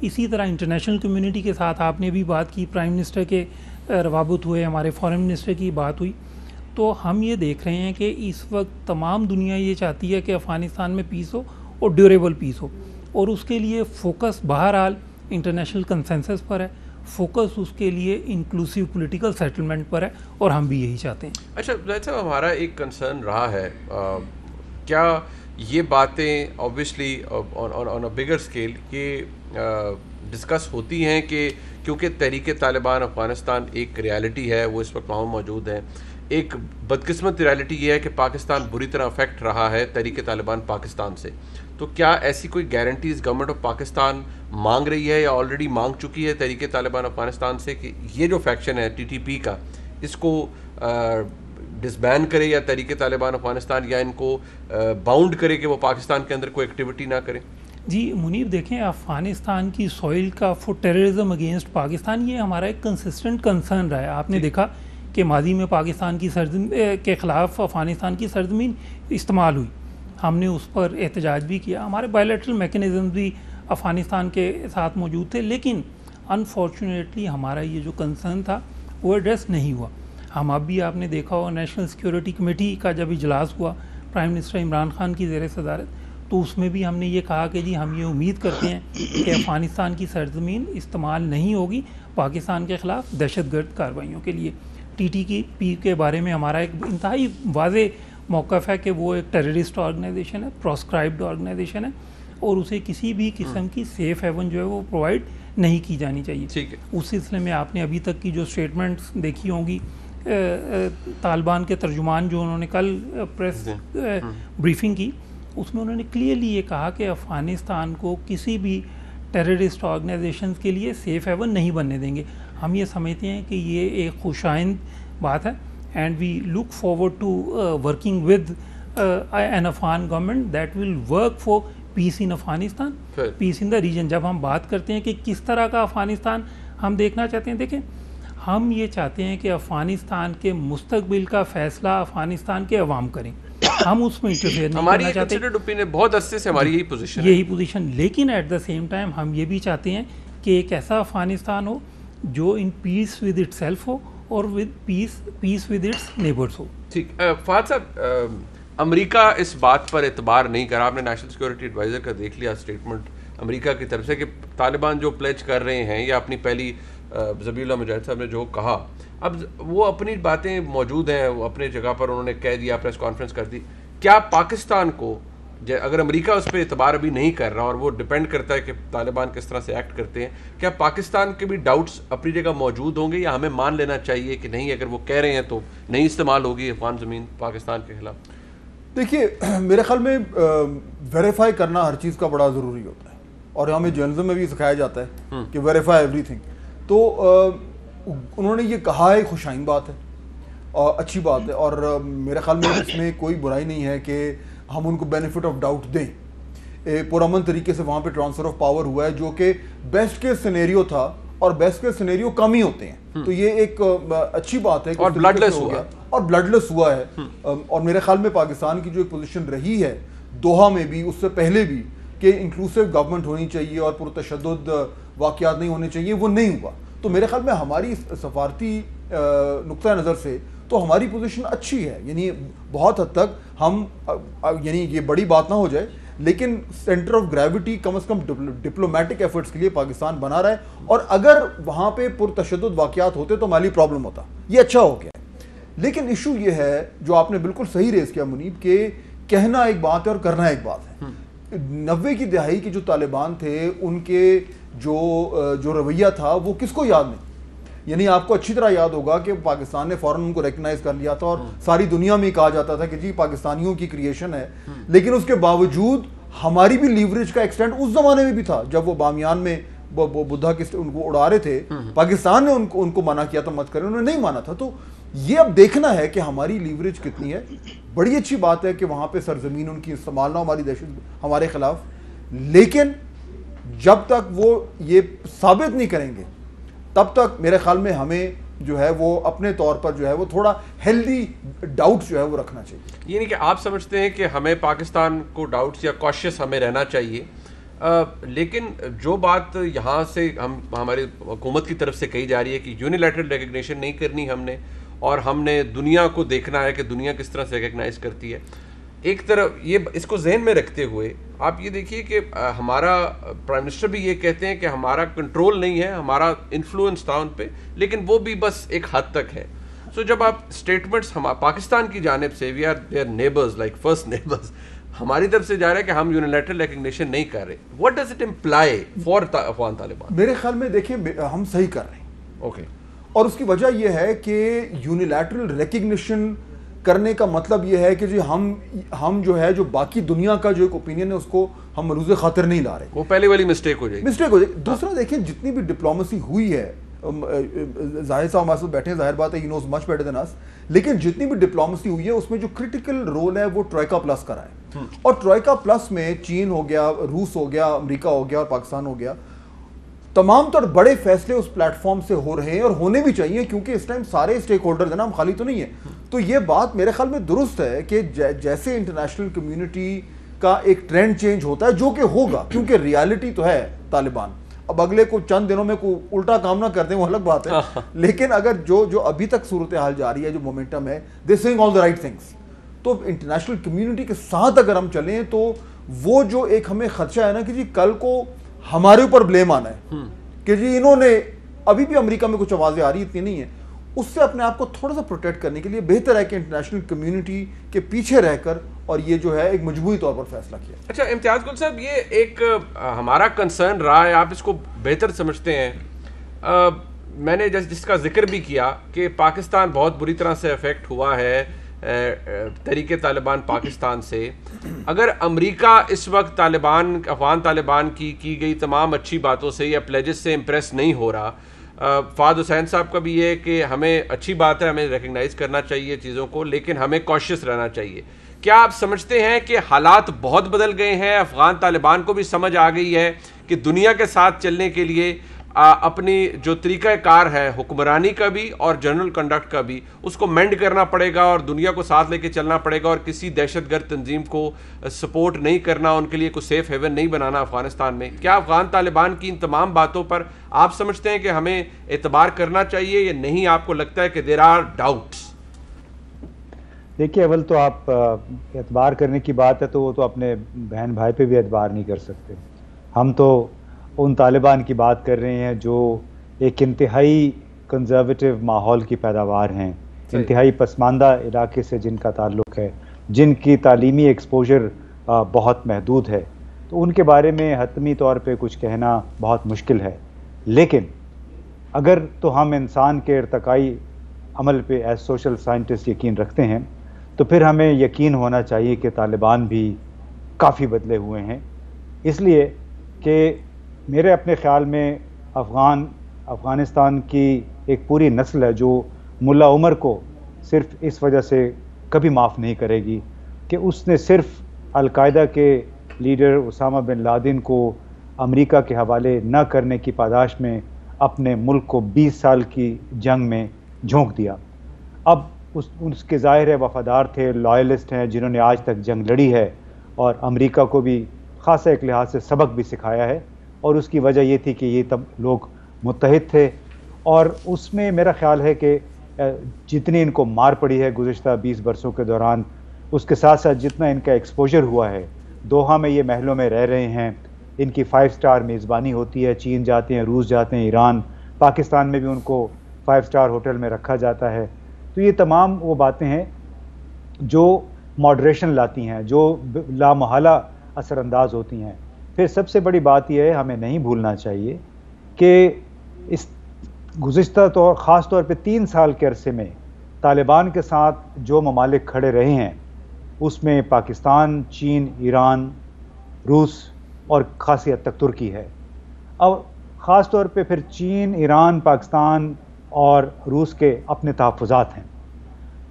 اسی طرح international community کے ساتھ آپ نے بھی بات کی, پرائم منسٹر کے روابط ہوئے, ہمارے فارن منسٹر کی بات ہوئی, تو ہم یہ دیکھ رہے ہیں کہ اس وقت تمام دنیا یہ چاہتی ہے کہ افغانستان میں پیس ہو اور ڈیوریبل پیس ہو, اور اس کے لیے فوکس بہرحال انٹرنیشنل کنسنسس پر ہے, فوکس اس کے لیے انکلوسیو پولیٹیکل سیٹلمنٹ پر ہے, اور ہم بھی یہی چاہتے ہیں. اچھا زاہد صاحب, ہمارا ایک کنسرن رہا ہے, کیا یہ باتیں آبویسلی آن اے بگر اسکیل یہ ڈسکس ہوتی ہیں کہ کیونکہ تحریک طالبان افغانستان ایک ریالٹی ہے, وہ اس وقت وہاں موجود ہے, ایک بدقسمت ریالٹی یہ ہے کہ پاکستان بری طرح افیکٹ رہا ہے تحریک طالبان پاکستان سے, تو کیا ایسی کوئی گارنٹیز گورنمنٹ آف پاکستان مانگ رہی ہے یا آلریڈی مانگ چکی ہے تحریک طالبان افغانستان سے کہ یہ جو فیکشن ہے ٹی ٹی پی کا, اس کو ڈسبین کرے یا تحریک طالبان افغانستان, یا ان کو باؤنڈ کرے کہ وہ پاکستان کے اندر کوئی ایکٹیویٹی نہ کرے؟ جی منیب, دیکھیں افغانستان کی سوئل کا فور ٹیررزم اگینسٹ پاکستان یہ ہمارا ایک کنسسٹنٹ کنسرن رہا ہے. آپ نے دیکھا کہ ماضی میں پاکستان کی سرزمین کے خلاف افغانستان کی سرزمین استعمال ہوئی, ہم نے اس پر احتجاج بھی کیا, ہمارے بائیلیٹرل میکنزم بھی افغانستان کے ساتھ موجود تھے, لیکن انفارچونیٹلی ہمارا یہ جو کنسرن تھا وہ ایڈریس نہیں ہوا. ہم اب بھی آپ نے دیکھا ہو نیشنل سیکیورٹی کمیٹی کا جب اجلاس ہوا پرائم منسٹر عمران خان کی زیر صدارت, تو اس میں بھی ہم نے یہ کہا کہ جی ہم یہ امید کرتے ہیں کہ افغانستان کی سرزمین استعمال نہیں ہوگی پاکستان کے خلاف دہشت گرد کارروائیوں کے لیے. ٹی ٹی کی پی کے بارے میں ہمارا ایک انتہائی واضح موقف ہے کہ وہ ایک ٹیررسٹ آرگنائزیشن ہے, پروسکرائبڈ آرگنائزیشن ہے, اور اسے کسی بھی قسم کی سیف ہیون جو ہے وہ پرووائڈ نہیں کی جانی چاہیے. اس سلسلے میں آپ نے ابھی تک کی جو اسٹیٹمنٹس دیکھی ہوں گی, طالبان کے ترجمان جو انہوں نے کل پریس بریفنگ کی, اس میں انہوں نے کلیئرلی یہ کہا کہ افغانستان کو کسی بھی ٹیررسٹ آرگنائزیشنز کے لیے سیف ہیون نہیں بننے دیں گے. ہم یہ سمجھتے ہیں کہ یہ ایک خوشائند بات ہے, and we look forward to working with an Afghan government that will work for peace in Afghanistan, peace in the region. جب ہم بات کرتے ہیں کہ کس طرح کا افغانستان ہم دیکھنا چاہتے ہیں, دیکھیں ہم یہ چاہتے ہیں کہ افغانستان کے مستقبل کا فیصلہ افغانستان کے عوام کریں, ہم اس میں انٹرفیئر نہیں کرنا چاہتے, بہت عرصے سے ہماری یہی پوزیشن. لیکن ایٹ دا سیم ٹائم ہم یہ بھی چاہتے ہیں کہ ایک ایسا افغانستان ہو جو ان پیس ود اٹ سیلف ہو اور پیس ود اٹس نیبرز ہو. ٹھیک. فہد صاحب, امریکہ اس بات پر اعتبار نہیں کرا, آپ نے نیشنل سیکورٹی ایڈوائزر کا دیکھ لیا اسٹیٹمنٹ امریکہ کی طرف سے کہ طالبان جو پلیج کر رہے ہیں, یا اپنی پہلی ذبیح اللہ مجاہد صاحب نے جو کہا, اب وہ اپنی باتیں موجود ہیں, وہ اپنے جگہ پر انہوں نے کہہ دیا, پریس کانفرنس کر دی. کیا پاکستان کو, اگر امریکہ اس پہ اعتبار ابھی نہیں کر رہا اور وہ ڈپینڈ کرتا ہے کہ طالبان کس طرح سے ایکٹ کرتے ہیں, کیا پاکستان کے بھی ڈاؤٹس اپنی جگہ موجود ہوں گے, یا ہمیں مان لینا چاہیے کہ نہیں, اگر وہ کہہ رہے ہیں تو نہیں استعمال ہوگی افغان زمین پاکستان کے خلاف؟ دیکھیے میرے خیال میں ویریفائی کرنا ہر چیز کا بڑا ضروری ہوتا ہے, اور ہمیں جرنلزم میں بھی سکھایا جاتا ہے کہ ویریفائی ایوری تھنگ. تو انہوں نے یہ کہا ہے, خوشائن بات ہے اور اچھی بات ہے, اور میرے خیال میں اس میں کوئی برائی نہیں ہے کہ ہم ان کو بینیفٹ آف ڈاؤٹ دیں. پرامن طریقے سے وہاں پہ ٹرانسفر آف پاور ہوا ہے, جو کہ بیسٹ کیس سینیریو تھا, اور بیسٹ کیس سینیریو کم ہی ہوتے ہیں, تو یہ ایک اچھی بات ہے. اور بلڈ لیس ہوا, اور بلڈ لیس ہوا ہے. اور میرے خیال میں پاکستان کی جو ایک پوزیشن رہی ہے دوحہ میں بھی, اس سے پہلے بھی, کہ انکلوسیو گورنمنٹ ہونی چاہیے اور پرتشدد واقعات نہیں ہونے چاہیے, وہ نہیں ہوا. تو میرے خیال میں ہماری سفارتی نقطہ نظر سے تو ہماری پوزیشن اچھی ہے. یعنی بہت حد تک ہم, یعنی یہ بڑی بات نہ ہو جائے, لیکن centre of gravity come is come diplomatic efforts کے لیے پاکستان بنا رہا ہے. اور اگر وہاں پہ پرتشدد واقعات ہوتے تو مالی پرابلم ہوتا, یہ اچھا ہو گیا. لیکن ایشو یہ ہے جو آپ نے بالکل صحیح ریز کیا منیب, کہ کہنا ایک بات ہے اور کرنا ایک بات ہے. 90 کی دہائی کے جو طالبان تھے, ان کے جو رویہ تھا وہ کس کو یاد نہیں. یعنی آپ کو اچھی طرح یاد ہوگا کہ پاکستان نے فوراً ان کو ریکگنائز کر لیا تھا, اور ساری دنیا میں کہا جاتا تھا کہ جی پاکستانیوں کی کریشن ہے. لیکن اس کے باوجود ہماری بھی لیوریج کا ایکسٹینٹ اس زمانے میں بھی تھا, جب وہ بامیان میں بدھا کے ان کو اڑا رہے تھے, پاکستان نے ان کو منع کیا تھا مت کریں, انہوں نے نہیں مانا تھا. تو یہ اب دیکھنا ہے کہ ہماری لیوریج کتنی ہے. بڑی اچھی بات ہے کہ وہاں پہ سرزمین ان کی استعمال نہ ہماری دہشت ہمارے خلاف, لیکن جب تک وہ یہ ثابت نہیں کریں گے تب تک میرے خیال میں ہمیں جو ہے وہ اپنے طور پر جو ہے وہ تھوڑا ہیلدی ڈاؤٹس جو ہے وہ رکھنا چاہیے. یہ نہیں کہ آپ سمجھتے ہیں کہ ہمیں پاکستان کو ڈاؤٹس یا کوشش ہمیں رہنا چاہیے لیکن جو بات یہاں سے ہماری حکومت کی طرف سے کہی جا رہی ہے کہ یونیلیٹرل ریکگنیشن نہیں کرنی ہم نے، اور ہم نے دنیا کو دیکھنا ہے کہ دنیا کس طرح سے ریکگنائز کرتی ہے. ایک طرف یہ اس کو ذہن میں رکھتے ہوئے آپ یہ دیکھیے کہ ہمارا پرائم منسٹر بھی یہ کہتے ہیں کہ ہمارا کنٹرول نہیں ہے، ہمارا انفلوئنس تھا ان پہ، لیکن وہ بھی بس ایک حد تک ہے. سو جب آپ اسٹیٹمنٹس پاکستان کی جانب سے we are their neighbours like first neighbours, ہماری طرف سے جا رہا ہے کہ ہم یونیلیٹرل ریکگنیشن نہیں کر رہے، what does it imply for Afghan Taliban? میرے خیال میں دیکھیں ہم صحیح کر رہے ہیں. اوکے. اور اس کی وجہ یہ ہے کہ یونیلیٹرل ریکگنیشن کرنے کا مطلب یہ ہے کہ جی ہم جو ہے جو باقی دنیا کا جو ایک اوپینین ہے اس کو ہم ملوز خاطر نہیں لا رہے. وہ پہلے والی مسٹیک ہو جائے گی. دوسرا دیکھیں جتنی بھی ڈپلومیسی ہوئی ہے، ظاہر صاحب ہمارے ساتھ بیٹھے ہیں، ظاہر بات ہے ہی نوز مچ بیٹر دین اس، لیکن جتنی بھی ڈپلومیسی ہوئی ہے اس میں جو کرٹیکل رول ہے وہ ٹروئکا پلس کا رہا ہے. اور ٹروئکا پلس میں چین ہو گیا، روس ہو گیا، امریکہ ہو گیا اور پاکستان ہو گیا. تمام طور بڑے فیصلے اس پلیٹ فارم سے ہو رہے ہیں اور ہونے بھی چاہیے، کیونکہ اس ٹائم سارے اسٹیک ہولڈرز ہیں نا، ہم خالی تو نہیں ہیں. تو یہ بات میرے خیال میں درست ہے کہ جیسے انٹرنیشنل کمیونٹی کا ایک ٹرینڈ چینج ہوتا ہے جو کہ ہوگا، کیونکہ ریالٹی تو ہے طالبان. اب اگلے کو چند دنوں میں کوئی الٹا کام نہ کر دیں وہ الگ بات ہے، لیکن اگر جو ابھی تک صورتحال جاری ہے، جو مومنٹم ہے، they seeing all the right things. تو انٹرنیشنل کمیونٹی کے ساتھ اگر ہم چلیں تو وہ جو ایک ہمیں خدشہ ہے نا کہ جی کل کو ہمارے اوپر بلیم آنا ہے کہ جی انہوں نے، ابھی بھی امریکہ میں کچھ آوازیں آ رہی اتنی نہیں ہیں، اس سے اپنے آپ کو تھوڑا سا پروٹیکٹ کرنے کے لیے بہتر ہے کہ انٹرنیشنل کمیونٹی کے پیچھے رہ کر اور یہ جو ہے ایک مجموعی طور پر فیصلہ کیا. اچھا امتیاز گل صاحب، یہ ایک ہمارا کنسرن رہا ہے، آپ اس کو بہتر سمجھتے ہیں. میں نے جس کا ذکر بھی کیا کہ پاکستان بہت بری طرح سے افیکٹ ہوا ہے تحریک طالبان پاکستان سے. اگر امریکہ اس وقت افغان طالبان کی گئی تمام اچھی باتوں سے یا پلیجز سے امپریس نہیں ہو رہا، فہد حسین صاحب کا بھی یہ کہ ہمیں اچھی بات ہے، ہمیں ریکگنائز کرنا چاہیے چیزوں کو، لیکن ہمیں کوشش رہنا چاہیے. کیا آپ سمجھتے ہیں کہ حالات بہت بدل گئے ہیں، افغان طالبان کو بھی سمجھ آ گئی ہے کہ دنیا کے ساتھ چلنے کے لیے اپنی جو طریقہ کار ہے حکمرانی کا بھی اور جنرل کنڈکٹ کا بھی، اس کو مینڈ کرنا پڑے گا اور دنیا کو ساتھ لے کے چلنا پڑے گا، اور کسی دہشت گرد تنظیم کو سپورٹ نہیں کرنا، ان کے لیے کوئی سیف ہیون نہیں بنانا افغانستان میں؟ کیا افغان طالبان کی ان تمام باتوں پر آپ سمجھتے ہیں کہ ہمیں اعتبار کرنا چاہیے یا نہیں؟ آپ کو لگتا ہے کہ دیر آر ڈاؤٹس؟ دیکھیے، اول تو آپ اعتبار کرنے کی بات ہے تو وہ تو اپنے بہن بھائی پہ بھی اعتبار نہیں کر سکتے. ہم تو ان طالبان کی بات کر رہے ہیں جو ایک انتہائی کنزرویٹو ماحول کی پیداوار ہیں، انتہائی پسماندہ علاقے سے جن کا تعلق ہے، جن کی تعلیمی ایکسپوجر بہت محدود ہے. تو ان کے بارے میں حتمی طور پہ کچھ کہنا بہت مشکل ہے. لیکن اگر تو ہم انسان کے ارتقائی عمل پہ ایز سوشل سائنٹسٹ یقین رکھتے ہیں تو پھر ہمیں یقین ہونا چاہیے کہ طالبان بھی کافی بدلے ہوئے ہیں. اس لیے کہ میرے اپنے خیال میں افغانستان کی ایک پوری نسل ہے جو ملا عمر کو صرف اس وجہ سے کبھی معاف نہیں کرے گی کہ اس نے صرف القاعدہ کے لیڈر اسامہ بن لادن کو امریکہ کے حوالے نہ کرنے کی پاداش میں اپنے ملک کو 20 سال کی جنگ میں جھونک دیا. اب اس کے ظاہر ہے وفادار تھے، لائلسٹ ہیں، جنہوں نے آج تک جنگ لڑی ہے اور امریکہ کو بھی خاصا ایک لحاظ سے سبق بھی سکھایا ہے. اور اس کی وجہ یہ تھی کہ یہ تب لوگ متحد تھے. اور اس میں میرا خیال ہے کہ جتنی ان کو مار پڑی ہے گزشتہ 20 برسوں کے دوران، اس کے ساتھ ساتھ جتنا ان کا ایکسپوجر ہوا ہے، دوحہ میں یہ محلوں میں رہ رہے ہیں، ان کی 5 سٹار میزبانی ہوتی ہے، چین جاتے ہیں، روس جاتے ہیں، ایران، پاکستان میں بھی ان کو 5 سٹار ہوٹل میں رکھا جاتا ہے. تو یہ تمام وہ باتیں ہیں جو ماڈریشن لاتی ہیں، جو لامحالہ اثر انداز ہوتی ہیں. پھر سب سے بڑی بات یہ ہے، ہمیں نہیں بھولنا چاہیے کہ اس گزشتہ خاص طور پہ 3 سال کے عرصے میں طالبان کے ساتھ جو ممالک کھڑے رہے ہیں اس میں پاکستان، چین، ایران، روس اور خاصی حد تک ترکی ہے. اب خاص طور پہ پھر چین، ایران، پاکستان اور روس کے اپنے تحفظات ہیں.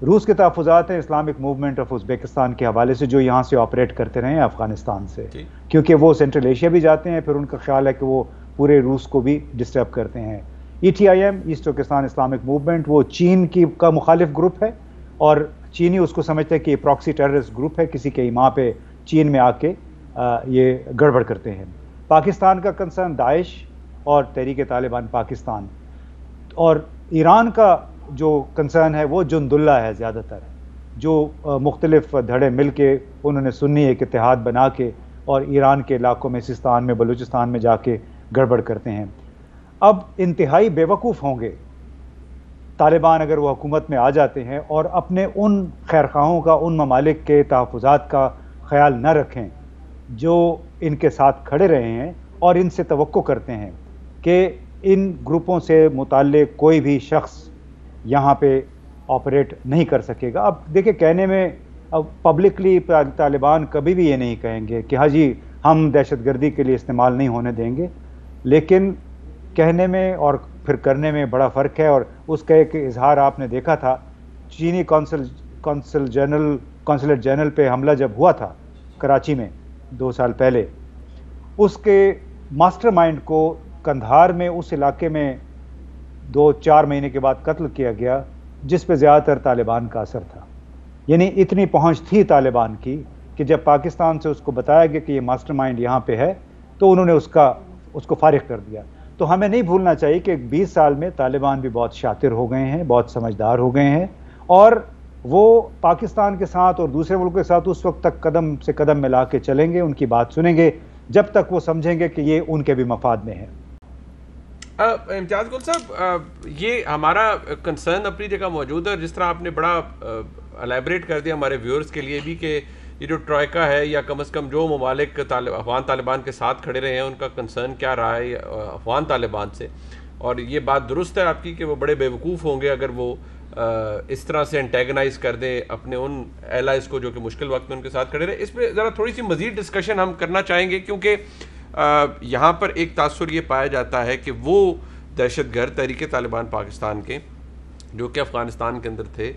روس کے تحفظات ہیں اسلامک موومنٹ آف ازبیکستان کے حوالے سے، جو یہاں سے آپریٹ کرتے رہے ہیں افغانستان سے، کیونکہ وہ سینٹرل ایشیا بھی جاتے ہیں، پھر ان کا خیال ہے کہ وہ پورے روس کو بھی ڈسٹرب کرتے ہیں. ETIM East Turkestan Islamic Movement وہ چین کا مخالف گروپ ہے، اور چینی اس کو سمجھتے ہیں کہ یہ پراکسی ٹیررسٹ گروپ ہے، کسی کے ایما پہ چین میں آ کے یہ گڑبڑ کرتے ہیں. پاکستان کا کنسرن داعش اور تحریک طالبان پاکستان، اور ایران کا جو کنسرن ہے وہ جند اللہ ہے زیادہ تر، جو مختلف دھڑے مل کے انہوں نے سنی ایک اتحاد بنا کے اور ایران کے علاقوں میں سستان میں بلوچستان میں جا کے گڑبڑ کرتے ہیں۔ اب انتہائی بیوقوف ہوں گے طالبان اگر وہ حکومت میں آ جاتے ہیں اور اپنے ان خیرخواہوں کا، ان ممالک کے تحفظات کا خیال نہ رکھیں جو ان کے ساتھ کھڑے رہے ہیں اور ان سے توقع کرتے ہیں کہ ان گروپوں سے متعلق کوئی بھی شخص یہاں پہ آپریٹ نہیں کر سکے گا۔ اب دیکھیں کہنے میں اب پبلکلی طالبان کبھی بھی یہ نہیں کہیں گے کہ ہاں جی ہم دہشت گردی کے لیے استعمال نہیں ہونے دیں گے، لیکن کہنے میں اور پھر کرنے میں بڑا فرق ہے۔ اور اس کا ایک اظہار آپ نے دیکھا تھا، چینی کونسلیٹ جنرل پہ حملہ جب ہوا تھا کراچی میں 2 سال پہلے، اس کے ماسٹر مائنڈ کو کندھار میں اس علاقے میں 2-4 مہینے کے بعد قتل کیا گیا، جس پہ زیادہ تر طالبان کا اثر تھا۔ یعنی اتنی پہنچ تھی طالبان کی کہ جب پاکستان سے اس کو بتایا گیا کہ یہ ماسٹر مائنڈ یہاں پہ ہے تو انہوں نے اس کو فارغ کر دیا۔ تو ہمیں نہیں بھولنا چاہیے کہ 20 سال میں طالبان بھی بہت شاطر ہو گئے ہیں، بہت سمجھدار ہو گئے ہیں، اور وہ پاکستان کے ساتھ اور دوسرے ملک کے ساتھ اس وقت تک قدم سے قدم ملا کے چلیں گے، ان کی بات سنیں گے جب تک وہ سمجھیں گے کہ یہ ان کے بھی مفاد میں ہے۔ امتیاز گل صاحب، یہ ہمارا کنسرن اپنی جگہ موجود ہے، اور جس طرح آپ نے بڑا الیبریٹ کر دیا ہمارے ویورز کے لیے بھی کہ یہ جو ٹرائیکا ہے یا کم از کم جو ممالک افغان طالبان کے ساتھ کھڑے رہے ہیں ان کا کنسرن کیا رہا ہے افغان طالبان سے، اور یہ بات درست ہے آپ کی کہ وہ بڑے بیوقوف ہوں گے اگر وہ اس طرح سے انٹیگنائز کر دیں اپنے ان ایلائز کو جو کہ مشکل وقت میں ان کے ساتھ کھڑے رہے۔ اس پہ ذرا تھوڑی سی مزید ڈسکشن ہم کرنا چاہیں گے، کیونکہ یہاں پر ایک تاثر یہ پایا جاتا ہے کہ وہ دہشت گرد تحریک طالبان پاکستان کے جو کہ افغانستان کے اندر تھے،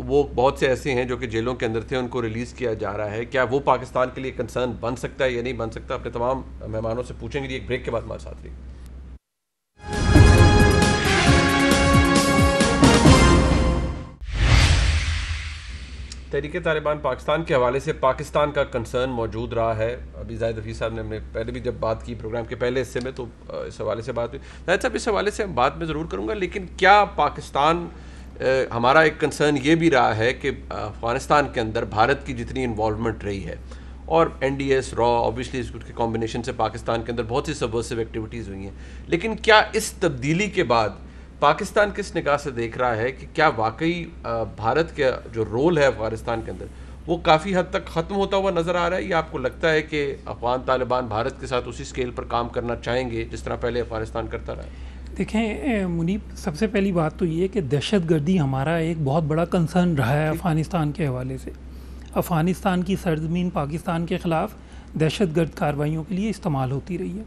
وہ بہت سے ایسے ہیں جو کہ جیلوں کے اندر تھے، ان کو ریلیز کیا جا رہا ہے۔ کیا وہ پاکستان کے لیے کنسرن بن سکتا ہے یا نہیں بن سکتا؟ اپنے تمام مہمانوں سے پوچھیں گے۔ ایک بریک کے بعد ہمارے ساتھ رہیے۔ تحریک طالبان پاکستان کے حوالے سے پاکستان کا کنسرن موجود رہا ہے۔ ابھی زاہد حفیظ صاحب نے ہم نے پہلے بھی جب بات کی پروگرام کے پہلے حصے میں تو اس حوالے سے بات ہوئی۔ زاہد صاحب اس حوالے سے ہم بات میں ضرور کروں گا، لیکن کیا پاکستان ہمارا ایک کنسرن یہ بھی رہا ہے کہ افغانستان کے اندر بھارت کی جتنی انوالومنٹ رہی ہے اور این ڈی ایس را اوبیسلی اس کے کمبینیشن سے پاکستان کے اندر بہت سی سبورسو ایکٹیویٹیز ہوئی ہیں، لیکن کیا اس تبدیلی کے بعد پاکستان کس نگاہ سے دیکھ رہا ہے کہ کیا واقعی بھارت کا جو رول ہے افغانستان کے اندر وہ کافی حد تک ختم ہوتا ہوا نظر آ رہا ہے، یا آپ کو لگتا ہے کہ افغان طالبان بھارت کے ساتھ اسی اسکیل پر کام کرنا چاہیں گے جس طرح پہلے افغانستان کرتا رہا ہے؟ دیکھیں منیب، سب سے پہلی بات تو یہ ہے کہ دہشت گردی ہمارا ایک بہت بڑا کنسرن رہا ہے افغانستان کے حوالے سے۔ افغانستان کی سرزمین پاکستان کے خلاف دہشت گرد کارروائیوں کے لیے استعمال ہوتی رہی ہے۔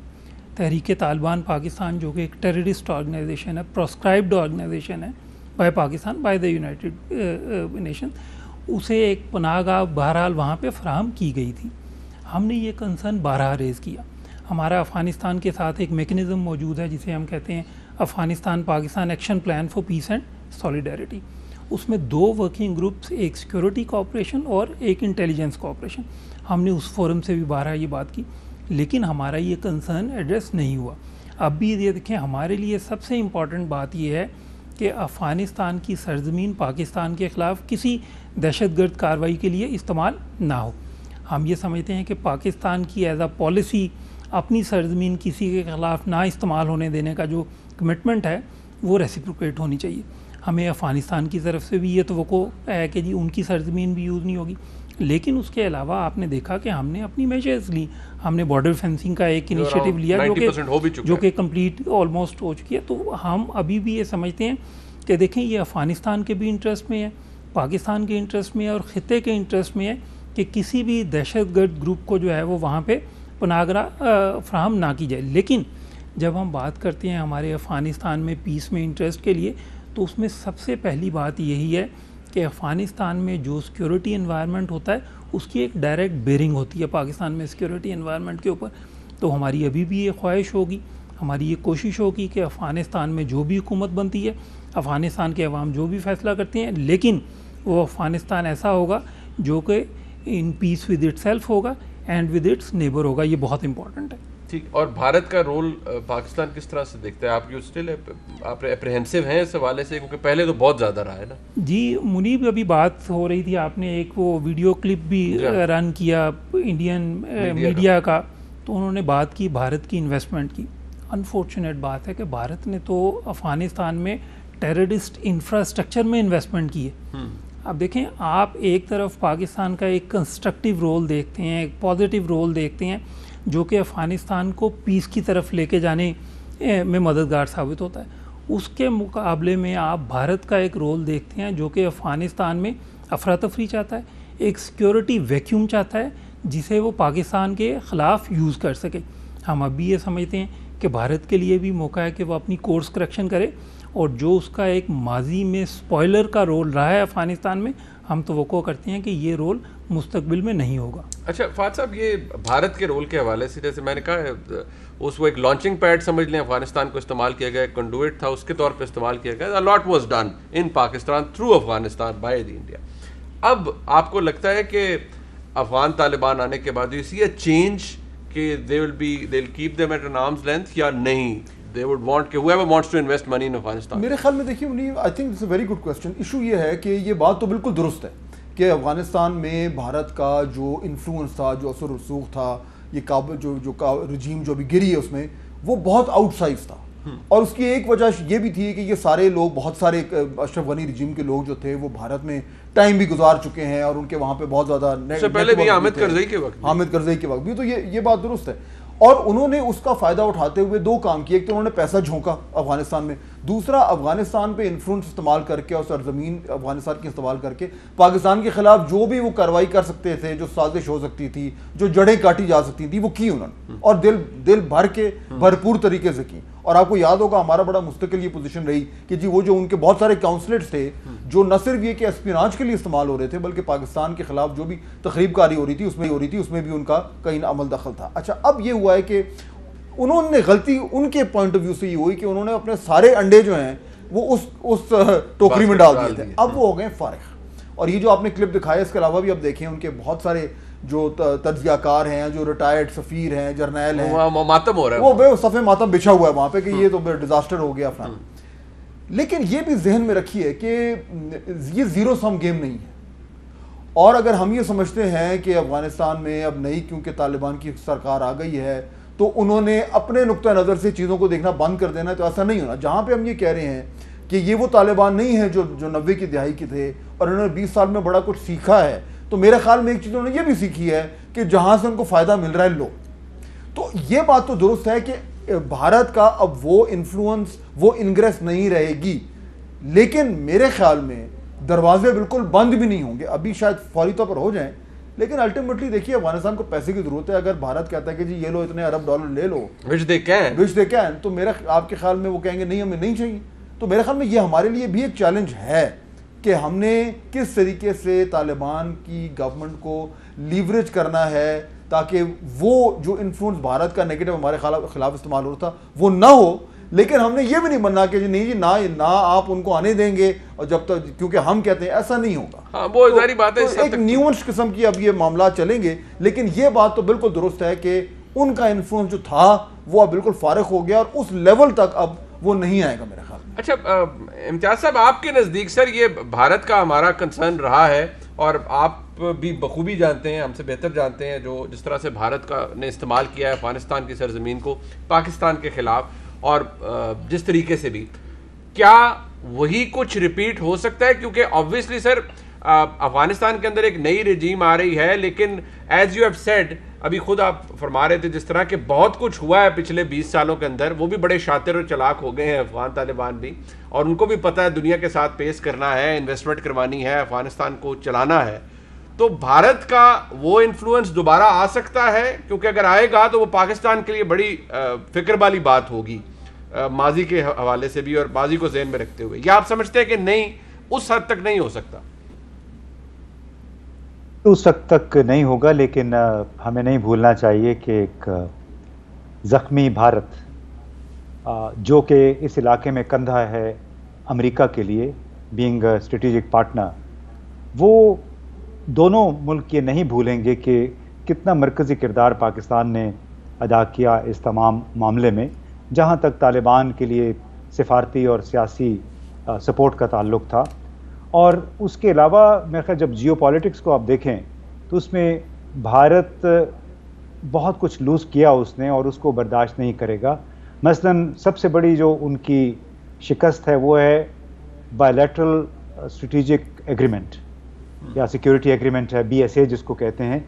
تحریک طالبان پاکستان جو کہ ایک ٹیررسٹ آرگنائزیشن ہے، پروسکرائبڈ آرگنائزیشن ہے by Pakistan, by the United nation, اسے ایک پناہ گاہ بہرحال وہاں پہ فراہم کی گئی تھی۔ ہم نے یہ کنسرن بارہا ریز کیا۔ ہمارا افغانستان کے ساتھ ایک میکنزم موجود ہے جسے ہم کہتے ہیں Afghanistan Pakistan action plan for peace and solidarity. اس میں 2 ورکنگ گروپس، ایک سیکورٹی کوآپریشن اور ایک انٹیلیجنس کوآپریشن۔ ہم نے اس فورم سے بھی بارہا یہ بات کی، لیکن ہمارا یہ کنسرن ایڈریس نہیں ہوا۔ اب بھی یہ دیکھیں، ہمارے لیے سب سے امپورٹنٹ بات یہ ہے کہ افغانستان کی سرزمین پاکستان کے خلاف کسی دہشت گرد کارروائی کے لیے استعمال نہ ہو۔ ہم یہ سمجھتے ہیں کہ پاکستان کی ایز اے پالیسی اپنی سرزمین کسی کے خلاف نہ استعمال ہونے دینے کا جو کمٹمنٹ ہے وہ ریسیپروکیٹ ہونی چاہیے۔ ہمیں افغانستان کی طرف سے بھی یہ توقع ہے کہ جی ان کی سرزمین بھی یوز نہیں ہوگی، لیکن اس کے علاوہ آپ نے دیکھا کہ ہم نے اپنی میجرز لی۔ ہم نے بارڈر فینسنگ کا ایک انیشیٹو لیا جو کہ کمپلیٹ آلموسٹ ہو چکی ہے۔ تو ہم ابھی بھی یہ سمجھتے ہیں کہ دیکھیں یہ افغانستان کے بھی انٹرسٹ میں ہے، پاکستان کے انٹرسٹ میں ہے اور خطے کے انٹرسٹ میں ہے کہ کسی بھی دہشت گرد گروپ کو جو ہے وہ وہاں پہ پناہ گاہ فراہم نہ کی جائے۔ لیکن جب ہم بات کرتے ہیں ہمارے افغانستان میں پیس میں انٹرسٹ کے لیے، تو اس میں سب سے پہلی بات یہی ہے کہ افغانستان میں جو سیکورٹی انوائرمنٹ ہوتا ہے اس کی ایک ڈائریکٹ بیئرنگ ہوتی ہے پاکستان میں سیکورٹی انوائرمنٹ کے اوپر۔ تو ہماری ابھی بھی یہ خواہش ہوگی، ہماری یہ کوشش ہوگی کہ افغانستان میں جو بھی حکومت بنتی ہے، افغانستان کے عوام جو بھی فیصلہ کرتے ہیں، لیکن وہ افغانستان ایسا ہوگا جو کہ ان پیس ود اٹ سیلف ہوگا اینڈ ود اٹس نیبر ہوگا۔ یہ بہت امپورٹنٹ ہے۔ ٹھیک. اور بھارت کا رول پاکستان کس طرح سے دیکھتا ہے؟ آپ اسٹل آپ اپریہنسو ہیں اس حوالے سے، کیونکہ پہلے تو بہت زیادہ رہا ہے نا. جی منیب، ابھی بات ہو رہی تھی، آپ نے ایک وہ ویڈیو کلپ بھی رن کیا انڈین میڈیا کا، تو انہوں نے بات کی بھارت کی انویسٹمنٹ کی. انفارچونیٹ بات ہے کہ بھارت نے تو افغانستان میں ٹیررسٹ انفراسٹرکچر میں انویسٹمنٹ کی ہے. اب دیکھیں، آپ ایک طرف پاکستان کا ایک کنسٹرکٹیو رول دیکھتے ہیں، ایک پازیٹیو رول دیکھتے ہیں جو کہ افغانستان کو پیس کی طرف لے کے جانے میں مددگار ثابت ہوتا ہے. اس کے مقابلے میں آپ بھارت کا ایک رول دیکھتے ہیں جو کہ افغانستان میں افراتفری چاہتا ہے، ایک سیکیورٹی ویکیوم چاہتا ہے جسے وہ پاکستان کے خلاف یوز کر سکے. ہم اب بھی یہ سمجھتے ہیں کہ بھارت کے لیے بھی موقع ہے کہ وہ اپنی کورس کریکشن کرے، اور جو اس کا ایک ماضی میں سپوائلر کا رول رہا ہے افغانستان میں، ہم توقع کرتے ہیں کہ یہ رول مستقبل میں نہیں ہوگا. اچھا فہد صاحب، یہ بھارت کے رول کے حوالے سے جیسے میں نے کہا، اس وہ ایک لانچنگ پیڈ سمجھ لیں، افغانستان کو استعمال کیا گیا، ایک کنڈویٹ تھا اس کے طور پہ استعمال کیا گیا. A lot was done in Pakistan through Afghanistan by the India. اب آپ کو لگتا ہے کہ افغان طالبان آنے کے بعد اسی چینج کہ they'll keep them at an arm's length یا نہیں؟ They would want کہ whoever wants to invest money in Afghanistan. میرے خیال میں دیکھیے منیب، I think it's a very good question. Issue یہ ہے کہ یہ بات تو بالکل درست ہے کہ افغانستان میں بھارت کا جو انفلوئنس تھا، جو اثر رسوخ تھا، یہ کابل جو رجیم جو ابھی گری ہے اس میں، وہ بہت آؤٹ سائز تھا. اور اس کی ایک وجہ یہ بھی تھی کہ یہ سارے لوگ، بہت سارے اشرف غنی رجیم کے لوگ جو تھے وہ بھارت میں ٹائم بھی گزار چکے ہیں، اور ان کے وہاں پہ بہت زیادہ اس سے پہلے بھی حامد کرزئی کے وقت بھی، تو یہ بات درست ہے. اور انہوں نے اس کا فائدہ اٹھاتے ہوئے دو کام کیے. ایک تو انہوں نے پیسہ جھونکا افغانستان میں، دوسرا افغانستان پہ انفلوئنس استعمال کر کے اور سرزمین افغانستان کی استعمال کر کے پاکستان کے خلاف جو بھی وہ کارروائی کر سکتے تھے، جو سازش ہو سکتی تھی، جو جڑیں کاٹی جا سکتی تھیں، وہ کی انہوں نے، اور دل بھر کے بھرپور طریقے سے کی. اور آپ کو یاد ہوگا ہمارا بڑا مستقل یہ پوزیشن رہی کہ جی وہ جو ان کے بہت سارے کاؤنسلرز تھے جو نہ صرف یہ کہ اسپیناج کے لیے استعمال ہو رہے تھے، بلکہ پاکستان کے خلاف جو بھی تخریب کاری ہو رہی تھی اس میں بھی ان کا کہیں عمل دخل تھا. اچھا، اب یہ ہوا ہے کہ انہوں نے غلطی ان کے پوائنٹ آف ویو سے یہ ہوئی کہ انہوں نے اپنے سارے انڈے جو ہیں وہ اس ٹوکری میں ڈال دیے تھے. اب وہ ہو گئے فارغ. اور یہ جو آپ نے کلپ دکھایا، اس کے علاوہ بھی اب دیکھیں ان کے بہت سارے جو تجزیہ کار ہیں، جو ریٹائرڈ سفیر ہیں، جرنیل ہیں، ماتم ہو رہا ہے، وہ بے صفحے ماتم بچھا ہوا ہے وہاں پہ کہ یہ تو ڈیزاسٹر ہو گیا فلان. لیکن یہ بھی ذہن میں رکھیے کہ یہ زیرو سم گیم نہیں ہے. اور اگر ہم یہ سمجھتے ہیں کہ افغانستان میں اب نئی کیونکہ طالبان کی سرکار آ گئی ہے تو انہوں نے اپنے نقطہ نظر سے چیزوں کو دیکھنا بند کر دینا، تو ایسا نہیں ہونا. جہاں پہ ہم یہ کہہ رہے ہیں کہ یہ وہ طالبان نہیں ہیں جو 90 کی دہائی کے تھے اور انہوں نے 20 سال میں بڑا کچھ سیکھا ہے، تو میرے خیال میں ایک چیز انہوں نے یہ بھی سیکھی ہے کہ جہاں سے ان کو فائدہ مل رہا ہے لو. تو یہ بات تو درست ہے کہ بھارت کا اب وہ انفلوئنس، وہ انگریس نہیں رہے گی، لیکن میرے خیال میں دروازے بالکل بند بھی نہیں ہوں گے. ابھی شاید فوری طور پر ہو جائیں، لیکن الٹیمیٹلی دیکھیے افغانستان کو پیسے کی ضرورت ہے. اگر بھارت کہتا ہے کہ جی یہ لو اتنے ارب ڈالر لے لو which they can، تو میرا آپ کے خیال میں وہ کہیں گے نہیں ہمیں نہیں چاہیے. تو میرے خیال میں یہ ہمارے لیے بھی ایک چیلنج ہے کہ ہم نے کس طریقے سے طالبان کی گورنمنٹ کو لیوریج کرنا ہے تاکہ وہ جو انفلوئنس بھارت کا نیگیٹو ہمارے خلاف استعمال ہو رہا تھا وہ نہ ہو. لیکن ہم نے یہ بھی نہیں بننا کہ نہیں جی نہ آپ ان کو آنے دیں گے، اور جب تک کیونکہ ہم کہتے ہیں ایسا نہیں ہوگا. وہ ظاہری بات ہے، ایک نیوانس قسم کی اب یہ معاملات چلیں گے. لیکن یہ بات تو بالکل درست ہے کہ ان کا انفلوئنس جو تھا وہ اب بالکل فارغ ہو گیا، اور اس لیول تک اب وہ نہیں آئے گا میرے خیال میں. اچھا امتیاز صاحب، آپ کے نزدیک سر یہ بھارت کا ہمارا کنسرن رہا ہے، اور آپ بھی بخوبی جانتے ہیں، ہم سے بہتر جانتے ہیں جو جس طرح سے بھارت کا نے استعمال کیا ہے افغانستان کی سرزمین کو پاکستان کے خلاف، اور جس طریقے سے بھی، کیا وہی کچھ ریپیٹ ہو سکتا ہے؟ کیونکہ آبویسلی سر افغانستان کے اندر ایک نئی رجیم آ رہی ہے، لیکن ایز یو ہیو سیڈ، ابھی خود آپ فرما رہے تھے جس طرح کہ بہت کچھ ہوا ہے پچھلے 20 سالوں کے اندر، وہ بھی بڑے شاطر اور چلاک ہو گئے ہیں افغان طالبان بھی، اور ان کو بھی پتہ ہے دنیا کے ساتھ پیش کرنا ہے، انویسٹمنٹ کروانی ہے، افغانستان کو چلانا ہے. تو بھارت کا وہ انفلوئنس دوبارہ آ سکتا ہے؟ کیونکہ اگر آئے گا تو وہ پاکستان کے لیے بڑی فکر والی بات ہوگی ماضی کے حوالے سے بھی، اور ماضی کو ذہن میں رکھتے ہوئے. یا آپ سمجھتے ہیں کہ نہیں، اس حد تک نہیں ہو سکتا؟ اس حد تک نہیں ہوگا، لیکن ہمیں نہیں بھولنا چاہیے کہ ایک زخمی بھارت جو کہ اس علاقے میں کندھا ہے امریکہ کے لیے، بینگ اسٹریٹجک پارٹنر، وہ دونوں ملک یہ نہیں بھولیں گے کہ کتنا مرکزی کردار پاکستان نے ادا کیا اس تمام معاملے میں، جہاں تک طالبان کے لیے سفارتی اور سیاسی سپورٹ کا تعلق تھا. اور اس کے علاوہ میرے خیال جب جیو پالیٹکس کو آپ دیکھیں تو اس میں بھارت بہت کچھ لوز کیا اس نے، اور اس کو برداشت نہیں کرے گا. مثلاً سب سے بڑی جو ان کی شکست ہے وہ ہے بائیلیٹرل اسٹریٹجک ایگریمنٹ یا سیکیورٹی ایگریمنٹ ہے، BSA جس کو کہتے ہیں،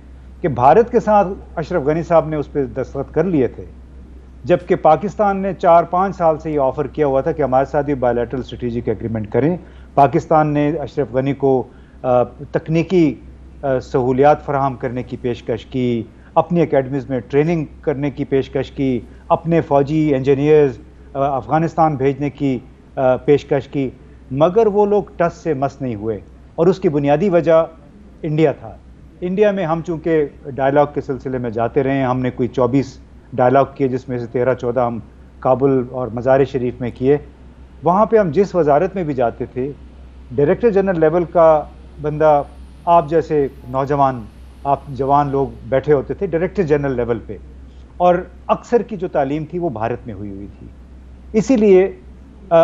کہ بھارت کے ساتھ اشرف غنی صاحب نے اس پہ دستخط کر لیے تھے، جبکہ پاکستان نے 4-5 سال سے یہ آفر کیا ہوا تھا کہ ہمارے ساتھ بھی بائیلیٹرل اسٹریٹجک ایگریمنٹ کریں. پاکستان نے اشرف غنی کو تکنیکی سہولیات فراہم کرنے کی پیشکش کی، اپنی اکیڈمیز میں ٹریننگ کرنے کی پیشکش کی، اپنے فوجی انجینئرز افغانستان بھیجنے کی پیشکش کی، مگر وہ لوگ ٹس سے مس نہیں ہوئے. اور اس کی بنیادی وجہ انڈیا تھا. انڈیا میں ہم چونکہ ڈائلاگ کے سلسلے میں جاتے رہے ہیں، ہم نے کوئی 24 ڈائلاگ کیے جس میں سے 13-14 ہم کابل اور مزار شریف میں کیے. وہاں پہ ہم جس وزارت میں بھی جاتے تھے، ڈائریکٹر جنرل لیول کا بندہ آپ جیسے نوجوان، آپ جوان لوگ بیٹھے ہوتے تھے ڈائریکٹر جنرل لیول پہ، اور اکثر کی جو تعلیم تھی وہ بھارت میں ہوئی تھی. اسی لیے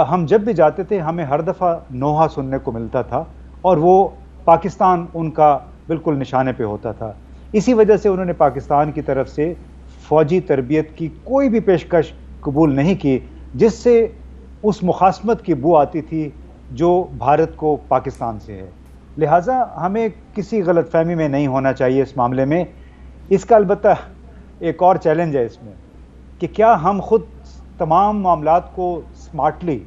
ہم جب بھی جاتے تھے ہمیں ہر دفعہ نوحہ سننے کو ملتا تھا، اور وہ پاکستان ان کا بالکل نشانے پہ ہوتا تھا. اسی وجہ سے انہوں نے پاکستان کی طرف سے فوجی تربیت کی کوئی بھی پیشکش قبول نہیں کی جس سے اس مخاصمت کی بو آتی تھی جو بھارت کو پاکستان سے ہے. لہٰذا ہمیں کسی غلط فہمی میں نہیں ہونا چاہیے اس معاملے میں. اس کا البتہ ایک اور چیلنج ہے اس میں کہ کیا ہم خود تمام معاملات کو سمارٹلی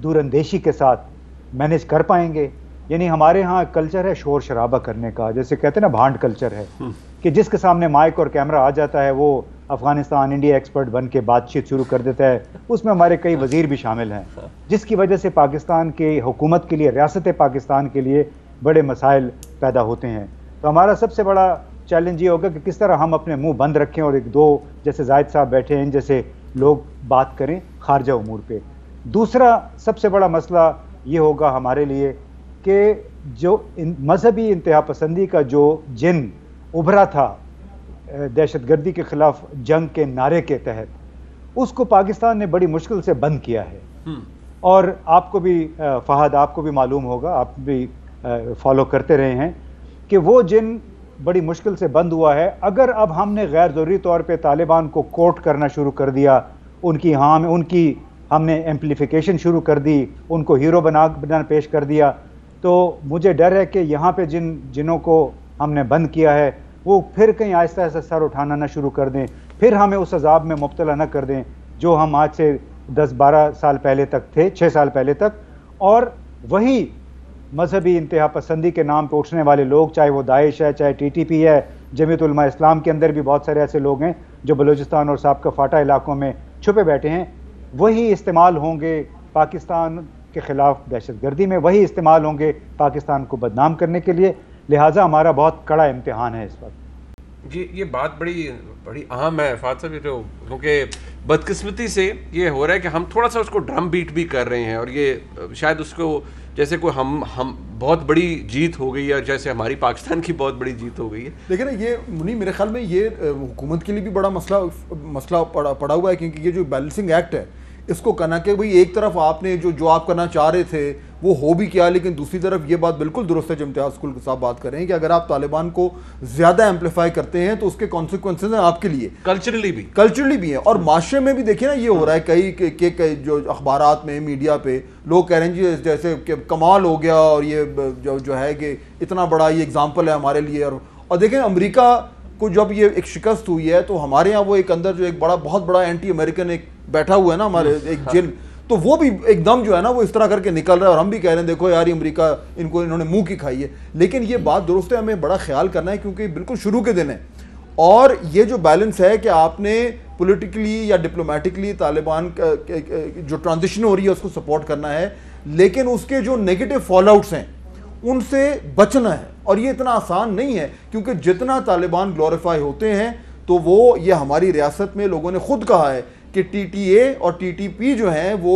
دور اندیشی کے ساتھ مینیج کر پائیں گے. یعنی ہمارے ہاں کلچر ہے شور شرابہ کرنے کا، جیسے کہتے ہیں نا بھانڈ کلچر ہے، کہ جس کے سامنے مائک اور کیمرہ آ جاتا ہے وہ افغانستان انڈیا ایکسپرٹ بن کے بات چیت شروع کر دیتا ہے. اس میں ہمارے کئی وزیر بھی شامل ہیں، جس کی وجہ سے پاکستان کی حکومت کے لیے، ریاست پاکستان کے لیے بڑے مسائل پیدا ہوتے ہیں. تو ہمارا سب سے بڑا چیلنج یہ ہوگا کہ کس طرح ہم اپنے منہ بند رکھیں اور ایک دو جیسے زاہد صاحب بیٹھے ہیں ان جیسے لوگ بات کریں خارجہ امور پہ. دوسرا سب سے بڑا مسئلہ یہ ہوگا ہمارے لیے کہ جو مذہبی انتہا پسندی کا جو جن ابھرا تھا دہشت گردی کے خلاف جنگ کے نعرے کے تحت، اس کو پاکستان نے بڑی مشکل سے بند کیا ہے. اور آپ کو بھی فہد، آپ کو بھی معلوم ہوگا، آپ بھی فالو کرتے رہے ہیں کہ وہ جن بڑی مشکل سے بند ہوا ہے. اگر اب ہم نے غیر ضروری طور پہ طالبان کو کوٹ کرنا شروع کر دیا، ان کی ہم نے ایمپلیفیکیشن شروع کر دی، ان کو ہیرو بنا پیش کر دیا، تو مجھے ڈر ہے کہ یہاں پہ جنوں کو ہم نے بند کیا ہے وہ پھر کہیں آہستہ آہستہ سر اٹھانا نہ شروع کر دیں، پھر ہمیں اس عذاب میں مبتلا نہ کر دیں جو ہم آج سے 10-12 سال پہلے تک تھے، 6 سال پہلے تک. اور وہی مذہبی انتہا پسندی کے نام پہ اٹھنے والے لوگ، چاہے وہ داعش ہے، چاہے TTP ہے، جمعیت علماء اسلام کے اندر بھی بہت سارے ایسے لوگ ہیں جو بلوچستان اور سابقہ فاٹا علاقوں میں چھپے بیٹھے ہیں، وہی استعمال ہوں گے پاکستان کے خلاف دہشت گردی میں، وہی استعمال ہوں گے پاکستان کو بدنام کرنے کے لیے. لہٰذا ہمارا بہت کڑا امتحان ہے اس وقت. یہ بات بڑی اہم ہے فاتح صاحب، کیونکہ بدقسمتی سے یہ ہو رہا ہے کہ ہم تھوڑا سا اس کو ڈرم بیٹ بھی کر رہے ہیں، اور یہ شاید اس کو جیسے کوئی ہم بہت بڑی جیت ہو گئی ہے، جیسے ہماری پاکستان کی بہت بڑی جیت ہو گئی ہے. لیکن یہ منی میرے خیال میں یہ حکومت کے لیے بھی بڑا مسئلہ پڑا ہوا ہے، کیونکہ یہ جو بیلنسنگ ایکٹ ہے اس کو کہنا کہ بھئی ایک طرف آپ نے جو آپ کرنا چاہ رہے تھے وہ ہو بھی کیا، لیکن دوسری طرف یہ بات بالکل درست ہے جو امتیاز اسکول صاحب بات کر رہے ہیں کہ اگر آپ طالبان کو زیادہ ایمپلیفائی کرتے ہیں تو اس کے کانسیکوینسز ہیں آپ کے لیے، کلچرلی بھی ہیں. اور معاشرے میں بھی دیکھیں نا یہ ہو رہا ہے، کئی جو اخبارات میں میڈیا پہ لوگ کہہ رہے ہیں جی جیسے کہ کمال ہو گیا، اور یہ جو ہے کہ اتنا بڑا یہ اگزامپل ہے ہمارے لیے. اور دیکھیں امریکہ کو جب یہ ایک شکست ہوئی ہے تو ہمارے ہاں وہ ایک اندر جو ایک بہت بڑا اینٹی امریکن ایک بیٹھا ہوا ہے نا ہمارے ایک جن، تو وہ بھی ایک دم جو ہے نا وہ اس طرح کر کے نکل رہا ہے، اور ہم بھی کہہ رہے ہیں دیکھو یار امریکہ انہوں نے منہ کی کھائی ہے. لیکن یہ بات درست ہے، ہمیں بڑا خیال کرنا ہے کیونکہ بالکل شروع کے دن ہے، اور یہ جو بیلنس ہے کہ آپ نے پولیٹیکلی یا ڈپلومیٹکلی طالبان جو ٹرانزیشن ہو رہی ہے اس کو سپورٹ کرنا ہے، لیکن اس کے جو نیگیٹو فال آؤٹس ہیں ان سے بچنا ہے. اور یہ اتنا آسان نہیں ہے، کیونکہ جتنا طالبان گلوریفائی ہوتے ہیں تو وہ یہ ہماری ریاست میں لوگوں نے خود کہا ہے کہ TTA اور TTP جو ہیں وہ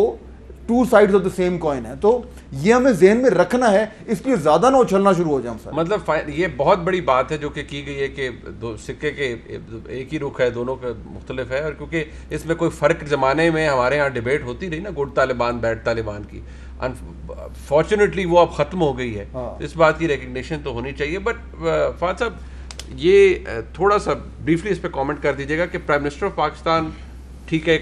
two sides of the same coin ہے. تو یہ ہمیں ذہن میں رکھنا ہے, اس لیے زیادہ نہ اچھلنا شروع ہو جائیں. مطلب یہ بہت بڑی بات ہے جو کہ کی گئی ہے کہ دو سکے کے ایک ہی رخ ہے, دونوں کا مختلف ہے. اور کیونکہ اس میں کوئی فرق زمانے میں ہمارے ہاں ڈیبیٹ ہوتی رہی نا, گڈ طالبان بیڈ طالبان کی, فارچونیٹلی وہ اب ختم ہو گئی ہے. اس بات کی ریکگنیشن تو ہونی چاہیے. بٹ فہد صاحب یہ تھوڑا سا بریفلی اس پہ کامنٹ کر دیجیے گا کہ پرائم منسٹر آف پاکستان ٹھیک ہے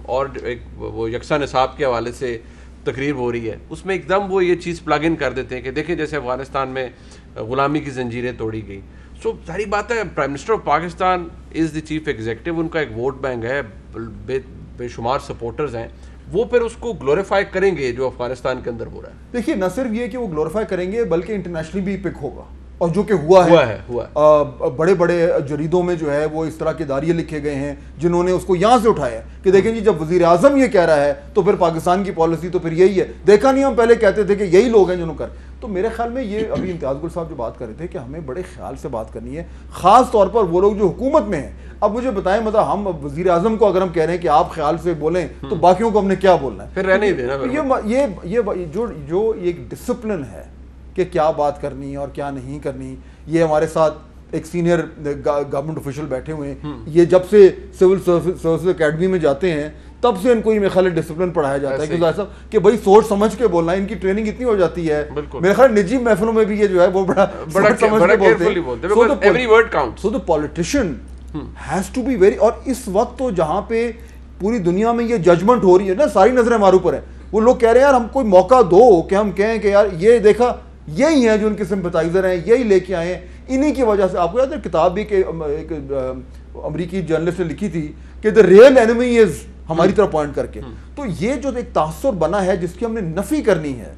اور ایک وہ یکساں نصاب کے حوالے سے تقریر ہو رہی ہے, اس میں ایک دم وہ یہ چیز پلگ ان کر دیتے ہیں کہ دیکھیں جیسے افغانستان میں غلامی کی زنجیریں توڑی گئی. سو ساری بات ہے, prime minister of Pakistan is the chief executive, ان کا ایک ووٹ بینک ہے, بے شمار سپورٹرز ہیں, وہ پھر اس کو گلوریفائی کریں گے جو افغانستان کے اندر ہو رہا ہے. دیکھیے نہ صرف یہ کہ وہ گلوریفائی کریں گے بلکہ انٹرنیشنلی بھی پک ہوگا, اور جو کہ ہوا ہے بڑے بڑے جریدوں میں جو ہے وہ اس طرح کے داریے لکھے گئے ہیں جنہوں نے اس کو یہاں سے اٹھایا کہ دیکھیں جی جب وزیر اعظم یہ کہہ رہا ہے تو پھر پاکستان کی پالیسی تو پھر یہی ہے. دیکھا نہیں, ہم پہلے کہتے تھے کہ یہی لوگ ہیں جنہوں کر. تو میرے خیال میں یہ ابھی امتیاز گل صاحب جو بات کر رہے تھے کہ ہمیں بڑے خیال سے بات کرنی ہے, خاص طور پر وہ لوگ جو حکومت میں ہیں. اب مجھے بتائیں, مطلب ہم وزیر اعظم کو اگر ہم کہہ رہے ہیں کہ آپ خیال سے بولیں تو باقیوں کو ہم نے کیا بولنا ہے, پھر رہنے ہی دینا. یہ جو ایک ڈسپلن ہے کہ کیا بات کرنی اور کیا نہیں کرنی, یہ ہمارے ساتھ ایک سینئر گورنمنٹ آفیشل بیٹھے ہوئے ہیں, یہ جب سے سول سروسز اکیڈمی میں جاتے ہیں تب سے ان کو یہ میرے خیال ڈسپلن پڑھایا جاتا ہے کہ بھائی سوچ سمجھ کے بولنا ہے. ان کی ٹریننگ اتنی ہو جاتی ہے, میرے خیال نجی محفلوں میں بھی یہ جو ہے وہ بڑا سمجھ کے بولتے ہیں. So the politician has to be very, اور اس وقت تو جہاں پہ پوری دنیا میں یہ ججمنٹ ہو رہی ہے نا, ساری نظریں ہمارے اوپر ہیں. وہ لوگ کہہ رہے ہیں یار ہم کوئی موقع دو کہ ہم کہیں کہ یار یہ دیکھا یہی ہیں جو ان کے سمپتائزر ہیں, یہی لے کے آئے ہیں. انہی کی وجہ سے آپ کو یاد ہے کتاب بھی کہ ایک امریکی جرنلسٹ نے لکھی تھی کہ دا ریئل اینیمی از, ہماری طرف پوائنٹ کر کے. تو یہ جو ایک تاثر بنا ہے جس کی ہم نے نفی کرنی ہے,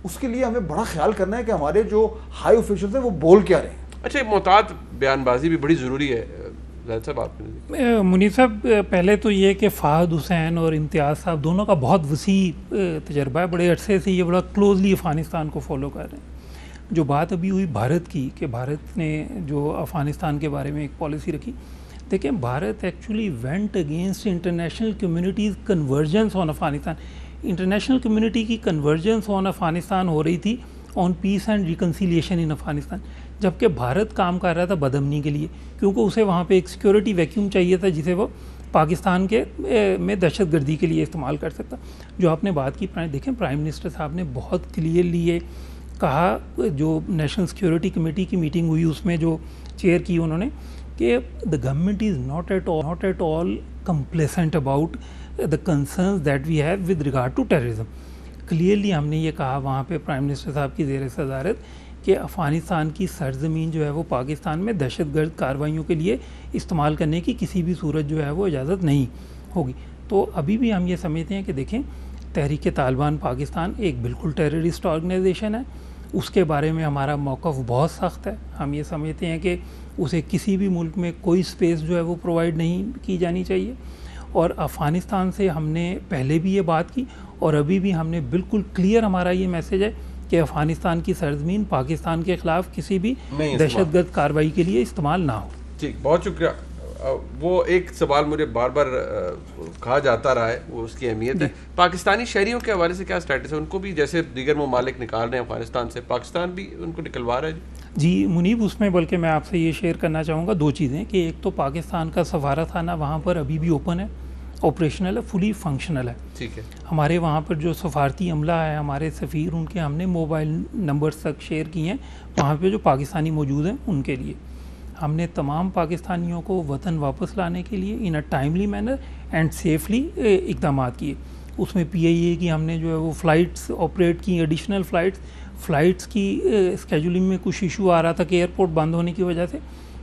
اس کے لیے ہمیں بڑا خیال کرنا ہے کہ ہمارے جو ہائی آفیشلز ہیں وہ بول کیا رہے ہیں. اچھا, محتاط بیان بازی بھی بڑی ضروری ہے. منیب صاحب, پہلے تو یہ کہ فہد حسین اور امتیاز صاحب دونوں کا بہت وسیع تجربہ ہے, بڑے عرصے سے یہ بڑا کلوزلی افغانستان کو فالو کر رہے ہیں. جو بات ابھی ہوئی بھارت کی کہ بھارت نے جو افغانستان کے بارے میں ایک پالیسی رکھی, دیکھیں Bharat actually went against international communities convergence on Afghanistan. International community کی کنورجنس آن افغانستان ہو رہی تھی on peace and reconciliation in Afghanistan, جبکہ بھارت کام کر رہا تھا بدامنی کے لیے, کیونکہ اسے وہاں پہ ایک سیکیورٹی ویکیوم چاہیے تھا جسے وہ پاکستان کے میں دہشت گردی کے لیے استعمال کر سکتا. جو آپ نے بات کی, دیکھیں پرائم منسٹر صاحب نے بہت کلیئرلی یہ کہا, جو نیشنل سیکیورٹی کمیٹی کی میٹنگ ہوئی اس میں جو چیئر کی انہوں نے, کہ the government is not at all complacent about the concerns that we have with regard to terrorism. Clearly ہم نے یہ کہا وہاں پہ پرائم منسٹر صاحب کی زیر صدارت کہ افغانستان کی سرزمین جو ہے وہ پاکستان میں دہشت گرد کارروائیوں کے لیے استعمال کرنے کی کسی بھی صورت جو ہے وہ اجازت نہیں ہوگی. تو ابھی بھی ہم یہ سمجھتے ہیں کہ دیکھیں تحریک طالبان پاکستان ایک بالکل ٹیررسٹ آرگنائزیشن ہے, اس کے بارے میں ہمارا موقف بہت سخت ہے. ہم یہ سمجھتے ہیں کہ اسے کسی بھی ملک میں کوئی سپیس جو ہے وہ پرووائڈ نہیں کی جانی چاہیے. اور افغانستان سے ہم نے پہلے بھی یہ بات کی اور ابھی بھی ہم نے بالکل کلیئر ہمارا یہ میسیج ہے کہ افغانستان کی سرزمین پاکستان کے خلاف کسی بھی دہشت گرد کارروائی کے لیے استعمال نہ ہو. ٹھیک, بہت شکریہ. وہ ایک سوال مجھے بار بار کہا جاتا رہا ہے, وہ اس کی اہمیت ہے. پاکستانی شہریوں کے حوالے سے کیا اسٹیٹس ہے, ان کو بھی جیسے دیگر ممالک نکال رہے ہیں افغانستان سے, پاکستان بھی ان کو نکلوا رہا ہے؟ جی منیب, اس میں بلکہ میں آپ سے یہ شیئر کرنا چاہوں گا دو چیزیں, کہ ایک تو پاکستان کا سفارت خانہ وہاں پر ابھی بھی اوپن ہے, آپریشنل ہے, فلی فنکشنل ہے. ٹھیک ہے. ہمارے وہاں پر جو سفارتی عملہ ہے, ہمارے سفیر, ان کے ہم نے موبائل نمبرز تک شیئر کیے ہیں وہاں پہ جو پاکستانی موجود ہیں ان کے لیے. ہم نے تمام پاکستانیوں کو وطن واپس لانے کے لیے in a timely manner and safely اقدامات کیے. اس میں پی آئی اے کی ہم نے جو ہے وہ فلائٹس آپریٹ کی, ایڈیشنل فلائٹس کی اسکیجولنگ میں کچھ ایشو آ رہا تھا کہ ایئرپورٹ بند ہونے کی وجہ سے,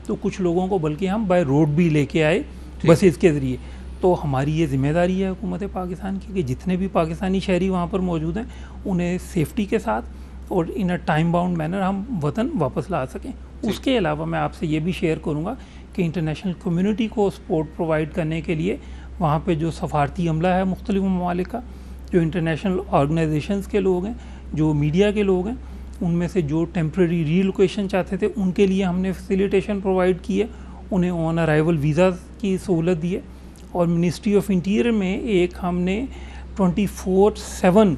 تو کچھ لوگوں کو بلکہ ہم بائی روڈ بھی لے کے آئے بسز کے ذریعے. تو ہماری یہ ذمہ داری ہے حکومت پاکستان کی کہ جتنے بھی پاکستانی شہری وہاں پر موجود ہیں انہیں سیفٹی کے ساتھ اور ان اے ٹائم باؤنڈ مینر ہم وطن واپس لا سکیں. اس کے علاوہ میں آپ سے یہ بھی شیئر کروں گا کہ انٹرنیشنل کمیونٹی کو سپورٹ پرووائڈ کرنے کے لیے وہاں پہ جو سفارتی عملہ ہے مختلف ممالک کا, جو انٹرنیشنل آرگنائزیشنز کے لوگ ہیں, جو میڈیا کے لوگ ہیں, ان میں سے جو ٹیمپریری ری لوکیشن چاہتے تھے ان کے لیے ہم نے فیسیلیٹیشن پرووائڈ کی ہے, انہیں آن ارائیول ویزاز کی سہولت دی ہے. اور منسٹری آف انٹیریئر میں ایک ہم نے 24/7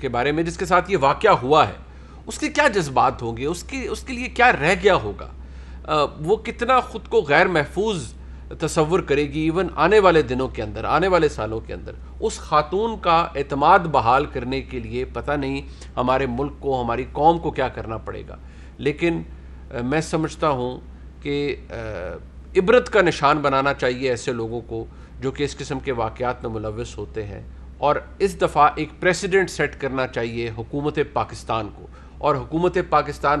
کے بارے میں جس کے ساتھ یہ واقعہ ہوا ہے اس کے کیا جذبات ہوں گے, اس کے لیے کیا رہ گیا ہوگا, وہ کتنا خود کو غیر محفوظ تصور کرے گی ایون آنے والے دنوں کے اندر, آنے والے سالوں کے اندر. اس خاتون کا اعتماد بحال کرنے کے لیے پتہ نہیں ہمارے ملک کو, ہماری قوم کو کیا کرنا پڑے گا. لیکن میں سمجھتا ہوں کہ عبرت کا نشان بنانا چاہیے ایسے لوگوں کو جو کہ اس قسم کے واقعات میں ملوث ہوتے ہیں, اور اس دفعہ ایک پریسیڈنٹ سیٹ کرنا چاہیے حکومت پاکستان کو, اور حکومت پاکستان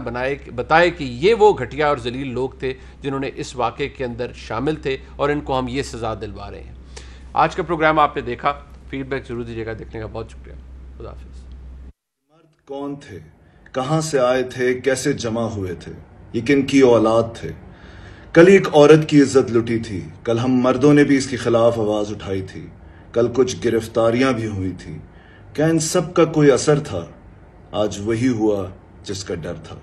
بتائے کہ یہ وہ گھٹیا اور ذلیل لوگ تھے جنہوں نے اس واقعے کے اندر شامل تھے, اور ان کو ہم یہ سزا دلوا رہے ہیں. آج کا پروگرام آپ نے دیکھا, فیڈ بیک ضرور دیجیے گا. دیکھنے کا بہت شکریہ. خدا حافظ. مرد کون تھے, کہاں سے آئے تھے, کیسے جمع ہوئے تھے, یہ کن کی اولاد تھے؟ کل ایک عورت کی عزت لٹی تھی, کل ہم مردوں نے بھی اس کے خلاف آواز اٹھائی تھی, کل کچھ گرفتاریاں بھی ہوئی تھی. کیا ان سب کا کوئی اثر تھا؟ آج وہی ہوا جس کا ڈر تھا.